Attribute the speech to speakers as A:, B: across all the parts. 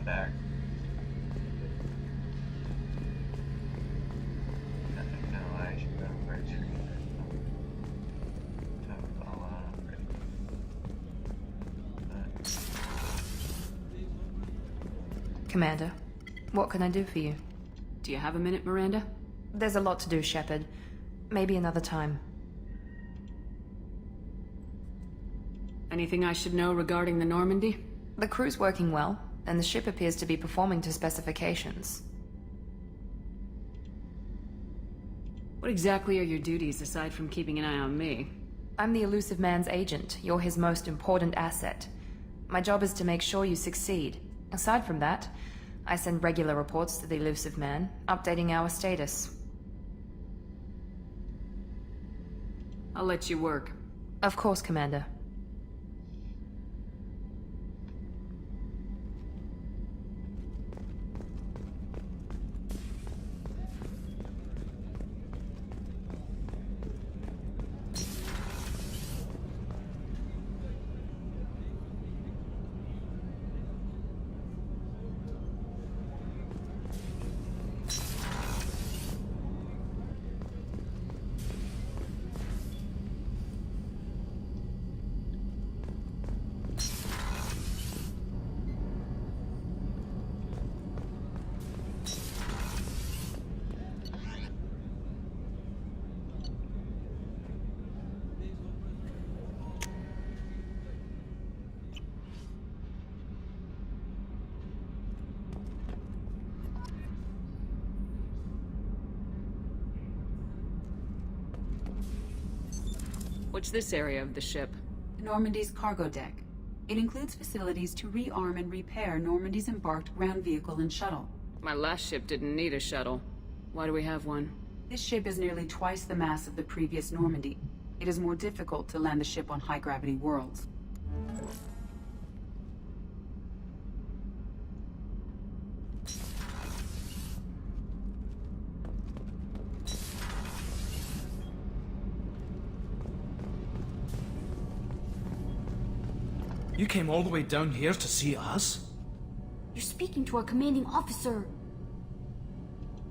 A: I'm back. I think now I should go where it's free.
B: Commander, what can I do for you?
C: Do you have a minute, Miranda?
B: There's a lot to do, Shepard. Maybe another time.
C: Anything I should know regarding the Normandy?
B: The crew's working well, and the ship appears to be performing to specifications.
C: What exactly are your duties aside from keeping an eye on me?
B: I'm the Elusive Man's agent. You're his most important asset. My job is to make sure you succeed. Aside from that, I send regular reports to the Elusive Man, updating our status.
C: I'll let you work.
B: Of course, Commander.
C: What's this area of the ship?
D: Normandy's cargo deck. It includes facilities to rearm and repair Normandy's embarked ground vehicle and shuttle.
C: My last ship didn't need a shuttle. Why do we have one?
D: This ship is nearly twice the mass of the previous Normandy. It is more difficult to land the ship on high-gravity worlds.
E: You came all the way down here to see us?
F: You're speaking to our commanding officer.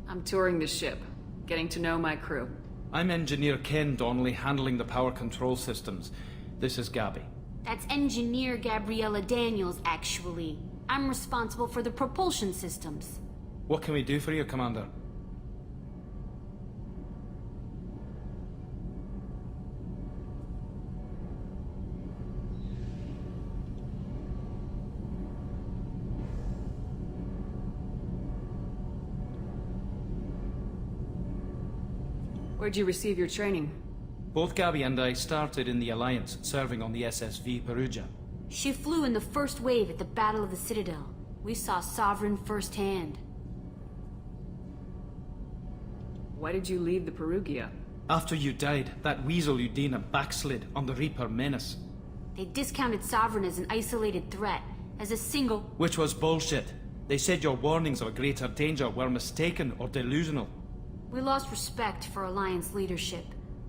C: I'm touring the ship, getting to know my crew.
E: I'm Engineer Ken Donnelly, handling the power control systems. This is Gabby.
F: That's Engineer Gabriella Daniels, actually. I'm responsible for the propulsion systems.
E: What can we do for you, Commander?
C: Where'd you receive your training?
E: Both Gabby and I started in the Alliance, serving on the SSV Perugia.
F: She flew in the first wave at the Battle of the Citadel. We saw Sovereign firsthand.
C: Why did you leave the Perugia?
E: After you died, that weasel Udina backslid on the Reaper Menace.
F: They discounted Sovereign as an isolated threat, as a single...
E: Which was bullshit. They said your warnings of a greater danger were mistaken or delusional.
F: We lost respect for Alliance leadership.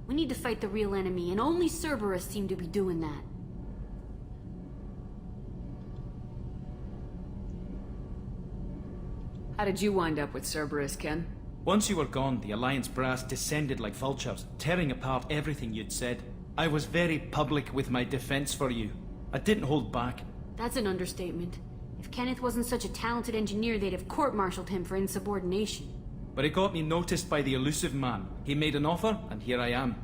F: We need to fight the real enemy, and only Cerberus seemed to be doing that.
C: How did you wind up with Cerberus, Ken?
E: Once you were gone, the Alliance brass descended like vultures, tearing apart everything you'd said. I was very public with my defense for you. I didn't hold back.
F: That's an understatement. If Kenneth wasn't such a talented engineer, they'd have court-martialed him for insubordination.
E: But it got me noticed by the Elusive Man. He made an offer, and here I am.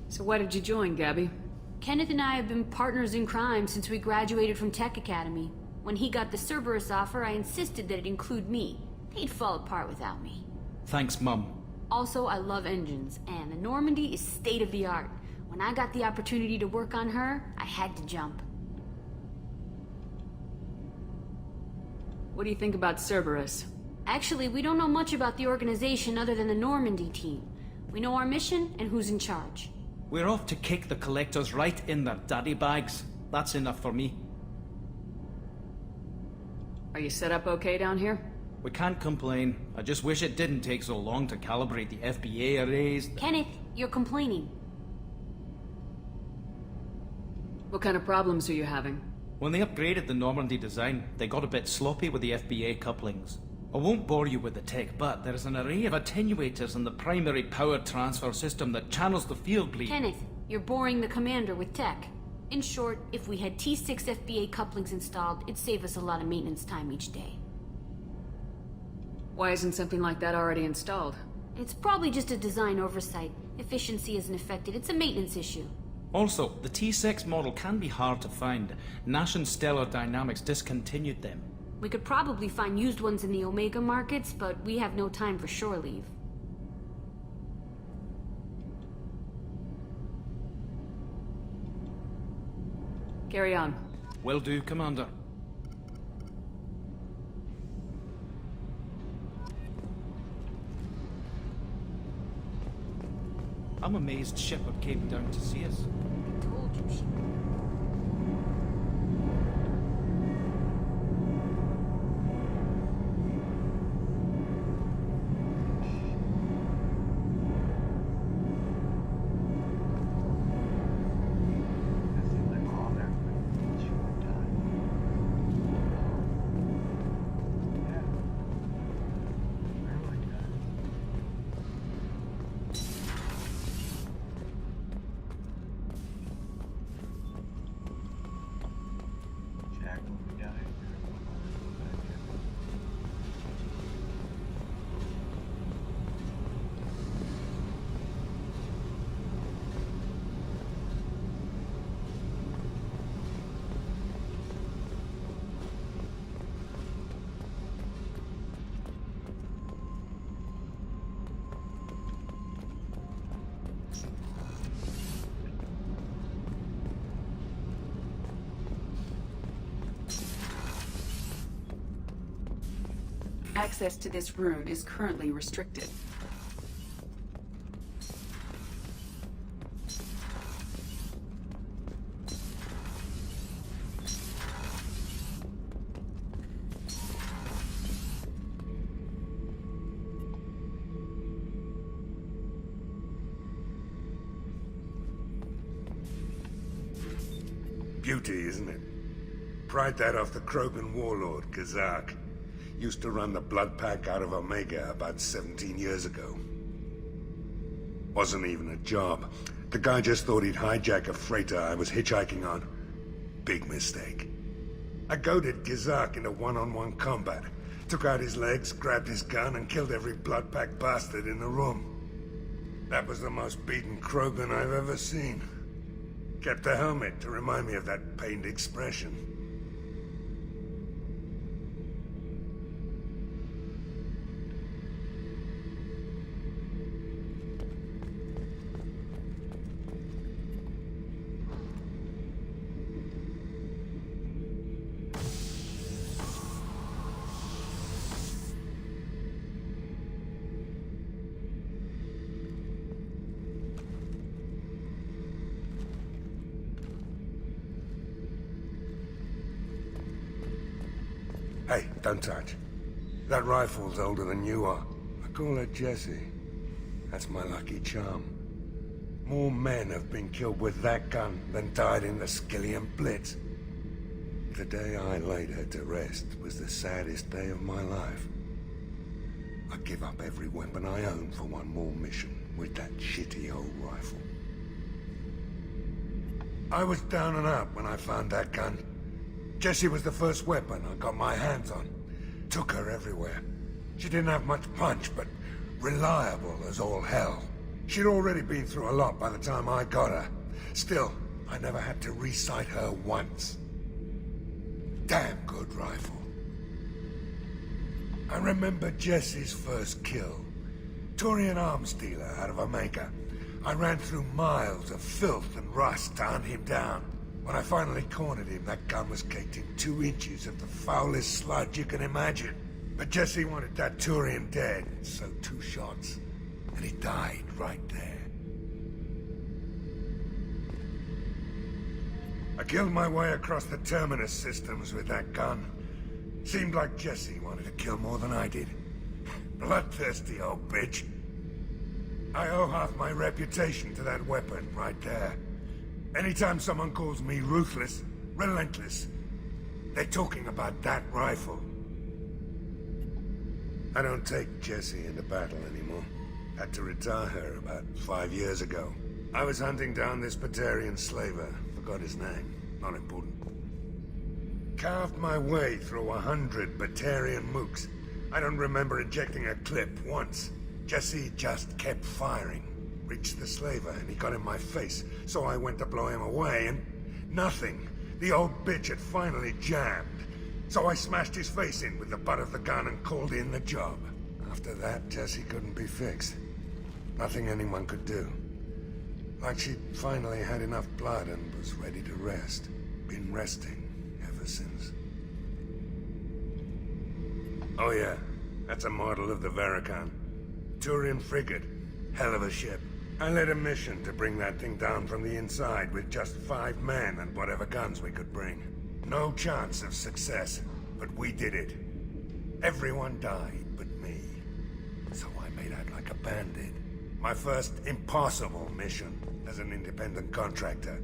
C: So why did you join, Gabby?
F: Kenneth and I have been partners in crime since we graduated from Tech Academy. When he got the Cerberus offer, I insisted that it include me. They'd fall apart without me.
E: Thanks, Mum.
F: Also, I love engines, and the Normandy is state-of-the-art. When I got the opportunity to work on her, I had to jump.
C: What do you think about Cerberus?
F: Actually, we don't know much about the organization other than the Normandy team. We know our mission and who's in charge.
E: We're off to kick the Collectors right in their daddy bags. That's enough for me.
C: Are you set up okay down here?
E: We can't complain. I just wish it didn't take so long to calibrate the FBA arrays.
F: Kenneth, you're complaining.
C: What kind of problems are you having?
E: When they upgraded the Normandy design, they got a bit sloppy with the FBA couplings. I won't bore you with the tech, but there is an array of attenuators in the primary power transfer system that channels the field bleed.
F: Kenneth, you're boring the commander with tech. In short, if we had T6 FBA couplings installed, it'd save us a lot of maintenance time each day.
C: Why isn't something like that already installed?
F: It's probably just a design oversight. Efficiency isn't affected, it's a maintenance issue.
E: Also, the T6 model can be hard to find. Nash and Stellar Dynamics discontinued them.
F: We could probably find used ones in the Omega markets, but we have no time for shore leave.
C: Carry on.
E: Will do, Commander. I'm amazed Shepard came down to see us.
F: I told you she...
A: This seems like all there should have done. Yeah. I like that. Jack will be down here.
D: Access to this room is currently restricted.
G: Beauty, isn't it? Pried that off the Krogan warlord, Kazak. Used to run the blood pack out of Omega about 17 years ago. Wasn't even a job. The guy just thought he'd hijack a freighter I was hitchhiking on. Big mistake. I goaded Kazak into one-on-one combat. Took out his legs, grabbed his gun, and killed every blood pack bastard in the room. That was the most beaten Krogan I've ever seen. Kept a helmet to remind me of that pained expression. Hey, don't touch. That rifle's older than you are. I call her Jessie. That's my lucky charm. More men have been killed with that gun than died in the Skillian Blitz. The day I laid her to rest was the saddest day of my life. I give up every weapon I own for one more mission with that shitty old rifle. I was down and out when I found that gun. Jessie was the first weapon I got my hands on. Took her everywhere. She didn't have much punch, but reliable as all hell. She'd already been through a lot by the time I got her. Still, I never had to re-sight her once. Damn good rifle. I remember Jessie's first kill. Turian arms dealer out of Omega. I ran through miles of filth and rust to hunt him down. When I finally cornered him, that gun was caked in 2 inches of the foulest sludge you can imagine. But Jessie wanted that Turian dead, so 2 shots. And he died right there. I killed my way across the Terminus systems with that gun. Seemed like Jessie wanted to kill more than I did. Bloodthirsty old bitch. I owe half my reputation to that weapon right there. Anytime someone calls me ruthless, relentless, they're talking about that rifle. I don't take Jessie into battle anymore. Had to retire her about 5 years ago. I was hunting down this Batarian slaver. Forgot his name. Not important. Carved my way through 100 Batarian mooks. I don't remember ejecting a clip once. Jessie just kept firing. Reached the slaver and he got in my face, so I went to blow him away and... nothing. The old bitch had finally jammed. So I smashed his face in with the butt of the gun and called in the job. After that, Jessie couldn't be fixed. Nothing anyone could do. Like she'd finally had enough blood and was ready to rest. Been resting ever since. Oh yeah, that's a model of the Verikan. Turian frigate. Hell of a ship. I led a mission to bring that thing down from the inside with just 5 men and whatever guns we could bring. No chance of success, but we did it. Everyone died but me. So I made out like a bandit. My first impossible mission as an independent contractor.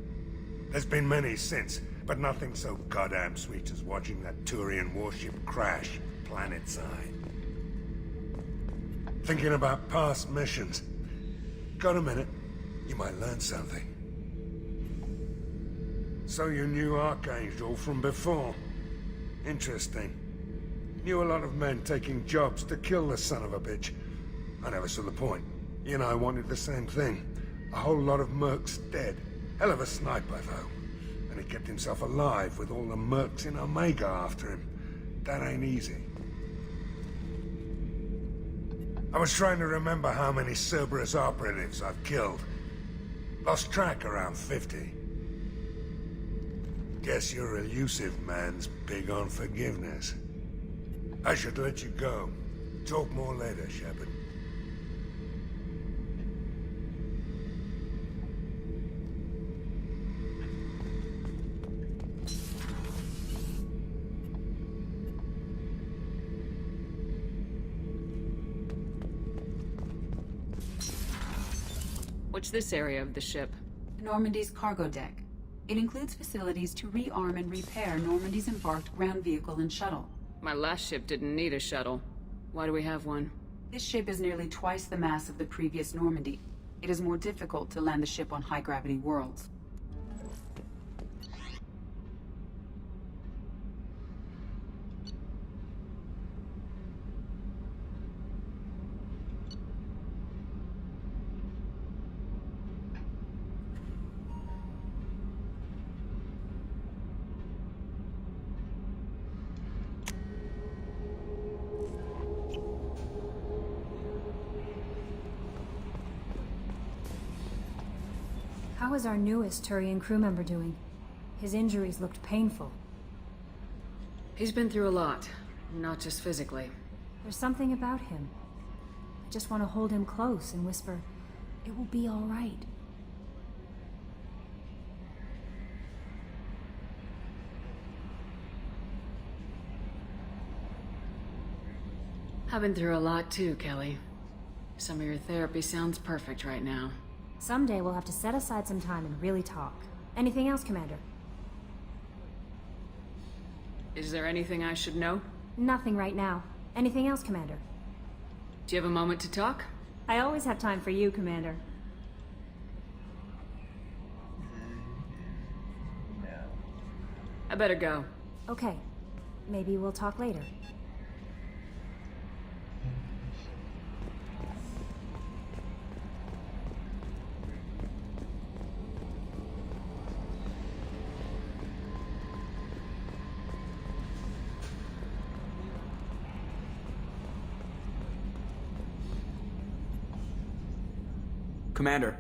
G: There's been many since, but nothing so goddamn sweet as watching that Turian warship crash planet-side. Thinking about past missions. Got a minute? You might learn something. So you knew Archangel from before? Interesting. Knew a lot of men taking jobs to kill the son of a bitch. I never saw the point. He and I wanted the same thing. A whole lot of mercs dead. Hell of a sniper, though. And he kept himself alive with all the mercs in Omega after him. That ain't easy. I was trying to remember how many Cerberus operatives I've killed. Lost track around 50. Guess your elusive man's big on forgiveness. I should let you go. Talk more later, Shepard.
C: What's this area of the ship?
D: Normandy's cargo deck. It includes facilities to rearm and repair Normandy's embarked ground vehicle and shuttle.
C: My last ship didn't need a shuttle. Why do we have one?
D: This ship is nearly twice the mass of the previous Normandy. It is more difficult to land the ship on high-gravity worlds.
H: How is our newest Turian crew member doing? His injuries looked painful.
C: He's been through a lot, not just physically.
H: There's something about him. I just want to hold him close and whisper, "It will be all right."
C: I've been through a lot too, Kelly. Some of your therapy sounds perfect right now.
H: Someday we'll have to set aside some time and really talk. Anything else, Commander?
C: Is there anything I should know?
H: Nothing right now. Anything else, Commander?
C: Do you have a moment to talk?
H: I always have time for you, Commander.
A: No.
C: I better go.
H: Okay. Maybe we'll talk later.
I: Commander.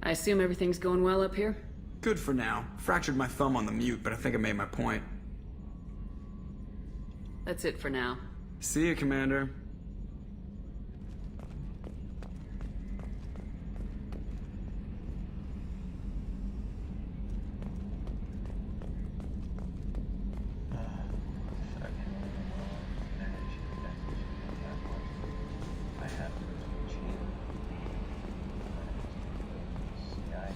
C: I assume everything's going well up here?
I: Good for now. Fractured my thumb on the mute, but I think I made my point.
C: That's it for now.
I: See you, Commander.
A: I have to change. Yeah, I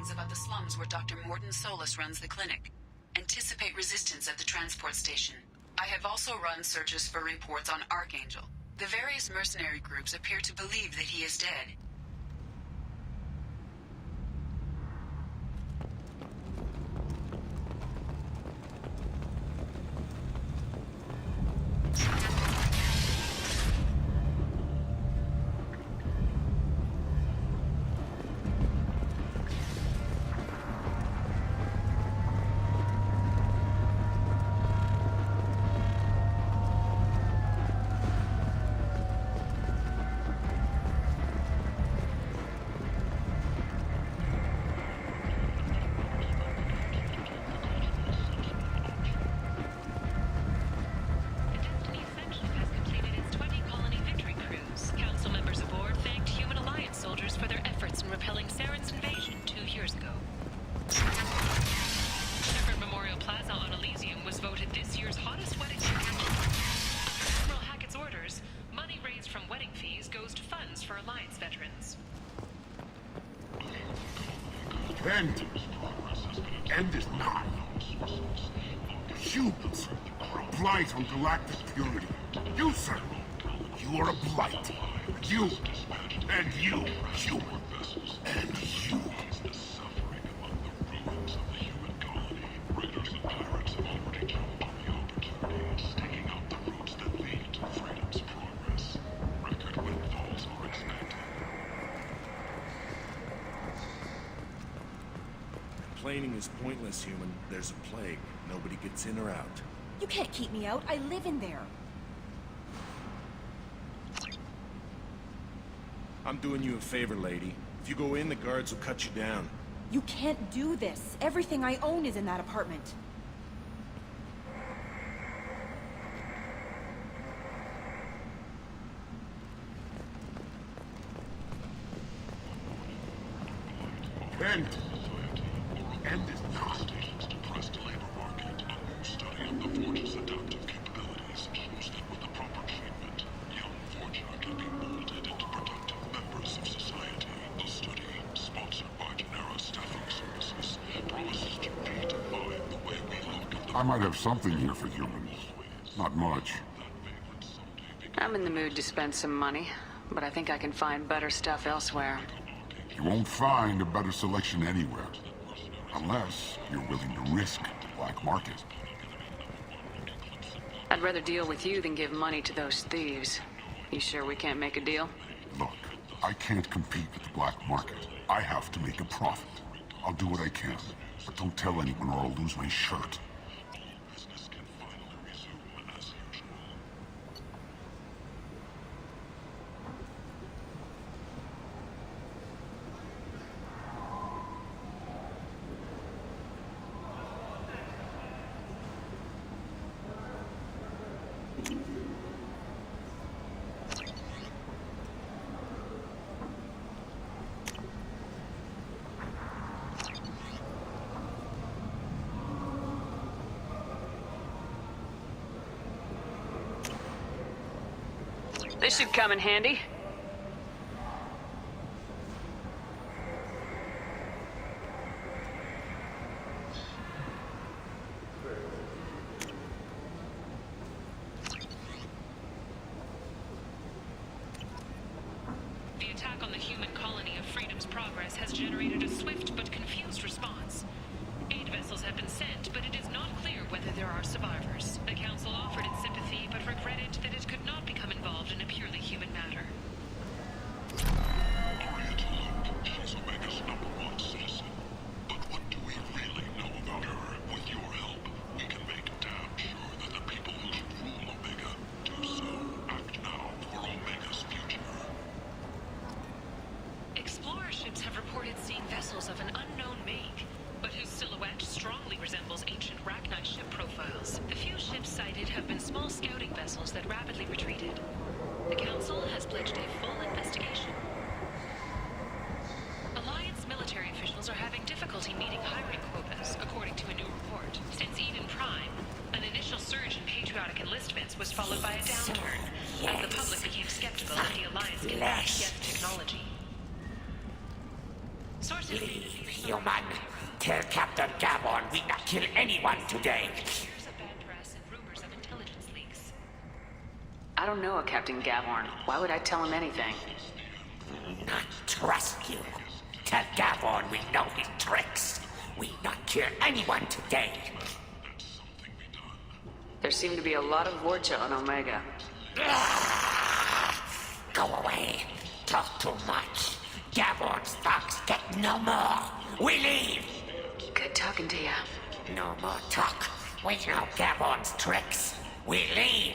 D: findings about the slums where Dr. Mordin Solus runs the clinic. Anticipate resistance at the transport station. I have also run searches for reports on Archangel. The various mercenary groups appear to believe that he is dead.
J: End is not. Humans are a blight on galactic purity. You, sir, you are a blight. You, and you, human, and you.
K: Complaining is pointless, human. There's a plague. Nobody gets in or out.
L: You can't keep me out. I live in there.
K: I'm doing you a favor, lady. If you go in, the guards will cut you down.
L: You can't do this. Everything I own is in that apartment.
J: End is not.
M: Depressed labor market. A study of the Forge's adaptive capabilities shows that with the proper treatment, young Forger can be molded into productive members of society. The study, sponsored by Genera Staffing Services, promises to redefine the way we look at the...
J: I might have something here for humans. Not much.
C: I'm in the mood to spend some money, but I think I can find better stuff elsewhere.
J: You won't find a better selection anywhere. Unless you're willing to risk the black market.
C: I'd rather deal with you than give money to those thieves. You sure we can't make a deal?
J: Look, I can't compete with the black market. I have to make a profit. I'll do what I can, but don't tell anyone or I'll lose my shirt.
C: This should come in handy.
N: The attack on the human colony of Freedom's Progress has generated a swift but confused response. Aid vessels have been sent, but it is not clear whether there are survivors. The Council offered its sympathy, but regretted that it could not become involved in a purely human matter.
M: She's Omega's #1 citizen. But what do we really know about her? With your help, we can make damn sure that the people who should rule Omega do so. Act now for Omega's future.
N: Explorer ships have reported seeing vessels of an unknown make, but whose silhouette strongly resembles ancient Rachni ship profiles. The few ships sighted have been small scouting vessels that rapidly retreated. The Council has pledged a full investigation. Alliance military officials are having difficulty meeting hiring quotas, according to a new report. Since Eden Prime, an initial surge in patriotic enlistments was followed by a downturn, as the public became skeptical of the Alliance can match Geth technology. Sources
O: Leave, human. Tell Captain Gavon we not kill anyone today.
N: fears of bad press and rumors of intelligence leaks.
C: I don't know a Captain Gavorn. Why would I tell him anything?
O: Not trust you. Tell Gavon we know his tricks. We not kill anyone today.
C: There seem to be a lot of Vorcha on Omega.
O: Go away. Talk too much. Gavon's thugs get no more. We leave.
C: Good talking to you.
O: No more talk. We know Gavon's tricks. We leave.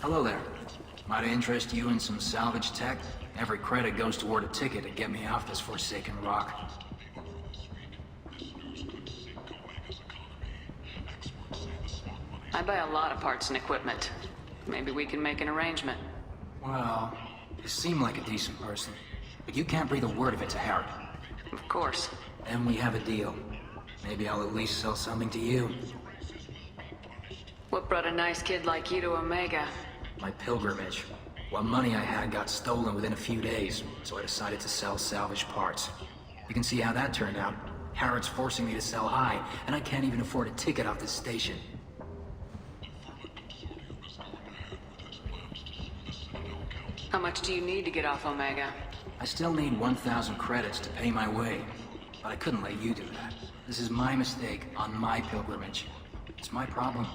P: Hello there. Might I interest you in some salvage tech? Every credit goes toward a ticket to get me off this forsaken rock.
C: I buy a lot of parts and equipment. Maybe we can make an arrangement.
P: Well, you seem like a decent person, but you can't breathe a word of it to Harry.
C: Of course.
P: Then we have a deal. Maybe I'll at least sell something to you.
C: What brought a nice kid like you to Omega?
P: My pilgrimage. What money I had got stolen within a few days, so I decided to sell salvaged parts. You can see how that turned out. Harrod's forcing me to sell high, and I can't even afford a ticket off this station.
C: How much do you need to get off Omega?
P: I still need 1,000 credits to pay my way, but I couldn't let you do that. This is my mistake on my pilgrimage. It's my problem.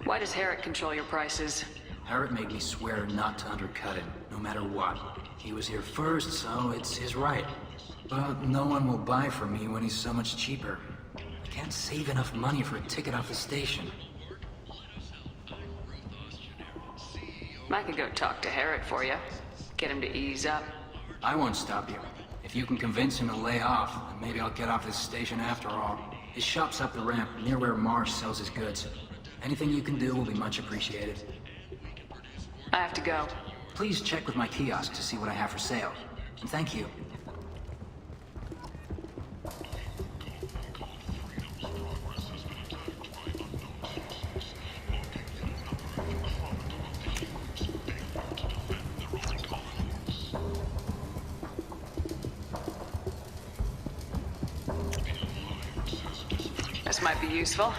C: Why does Harrod control your prices?
P: Harrod made me swear not to undercut him, no matter what. He was here first, so it's his right. But no one will buy from me when he's so much cheaper. I can't save enough money for a ticket off the station.
C: I could go talk to Harrod for you. Get him to ease up.
P: I won't stop you. If you can convince him to lay off, then maybe I'll get off this station after all. His shop's up the ramp, near where Marsh sells his goods. Anything you can do will be much appreciated.
C: I have to go.
P: Please check with my kiosk to see what I have for sale. And thank you.
C: This might be useful.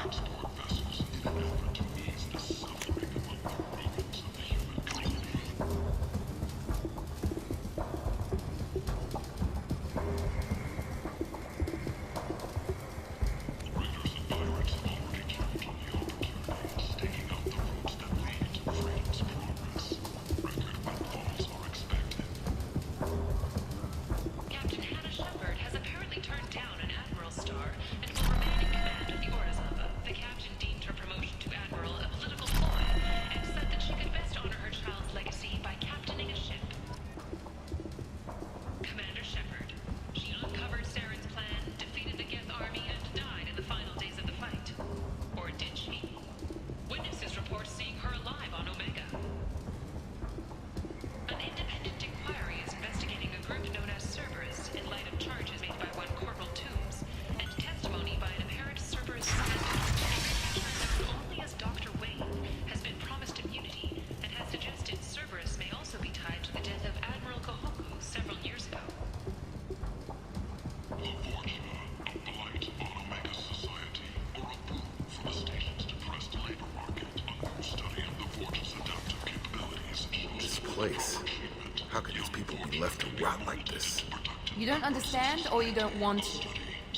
N: Captain Hannah Shepard has apparently turned down an Admiral star and will remain in command of the Orizaba. The captain deemed her promotion to Admiral a political ploy and said that she could best honor her child's legacy by captaining a ship. Commander Shepard. She uncovered Saren's plan, defeated the Geth army, and died in the final days of the fight. Or did she? Witnesses report seeing her alive on Omega. An independent inquiry is investigating a group known as Cerberus in light of charges made by one Corporal Toombs and testimony by an apparent Cerberus scientist known only as Dr. Wayne has been promised immunity and has suggested Cerberus may also be tied to the death of Admiral Kohoku several years ago.
J: This place. How could these people be left to rot like this?
B: You don't understand, or you don't want to?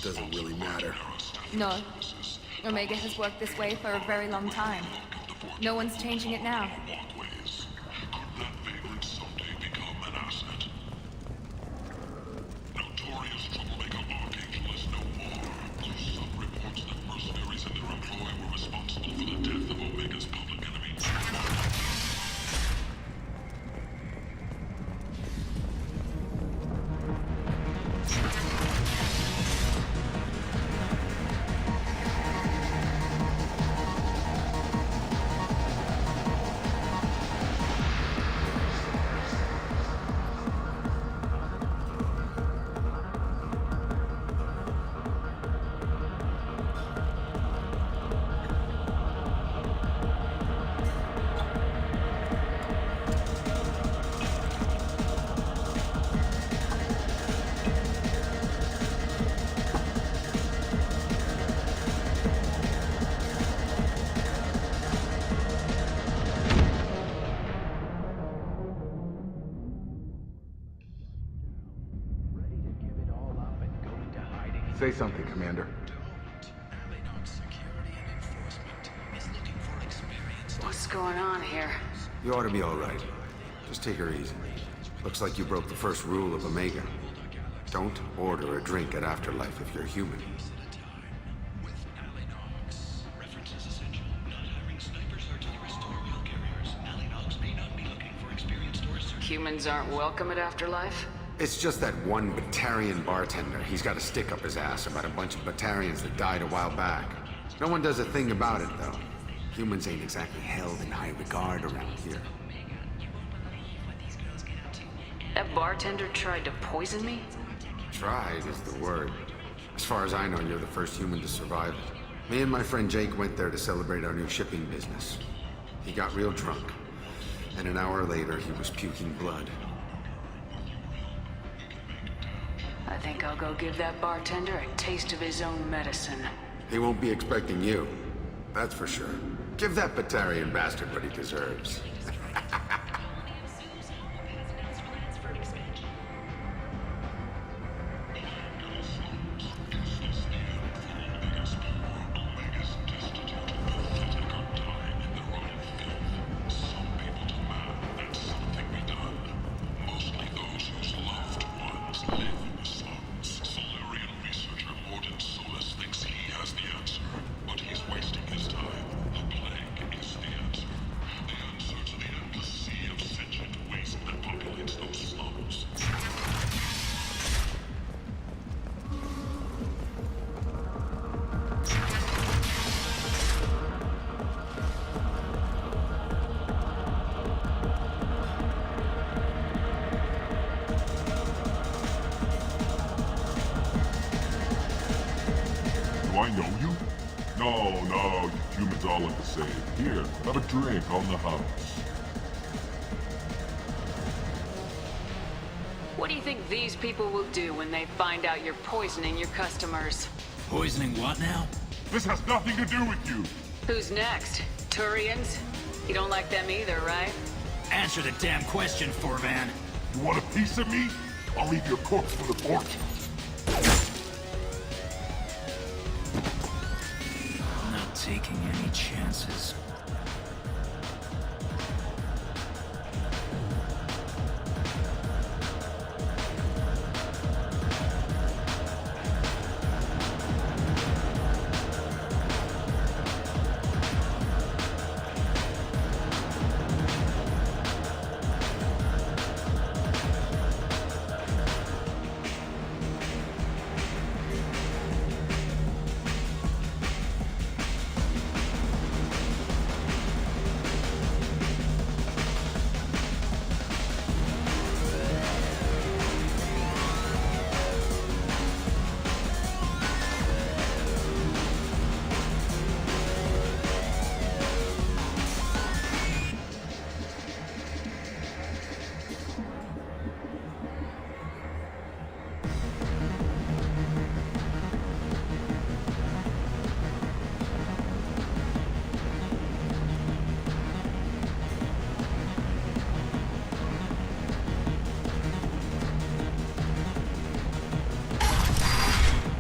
J: Doesn't really matter.
B: No. Omega has worked this way for a very long time. No one's changing it now.
Q: Say something, Commander.
C: What's going on here?
R: You ought to be all right. Just take her easy. Looks like you broke the first rule of Omega. Don't order a drink at Afterlife if you're human.
C: Humans aren't welcome at Afterlife?
R: It's just that one Batarian bartender. He's got a stick up his ass about a bunch of Batarians that died a while back. No one does a thing about it, though. Humans ain't exactly held in high regard around here.
C: That bartender tried to poison me?
R: Tried is the word. As far as I know, you're the first human to survive it. Me and my friend Jake went there to celebrate our new shipping business. He got real drunk, and an hour later he was puking blood.
C: I think I'll go give that bartender a taste of his own medicine.
R: He won't be expecting you. That's for sure. Give that Batarian bastard what he deserves.
J: Do I know you? No, you humans all look the same. Here, have a drink on the house.
C: What do you think these people will do when they find out you're poisoning your customers?
P: Poisoning what now?
J: This has nothing to do with you.
C: Who's next? Turians? You don't like them either, right?
P: Answer the damn question, Forvan.
J: You want a piece of me? I'll leave your corpse for the fortune.
P: I'm not taking any chances.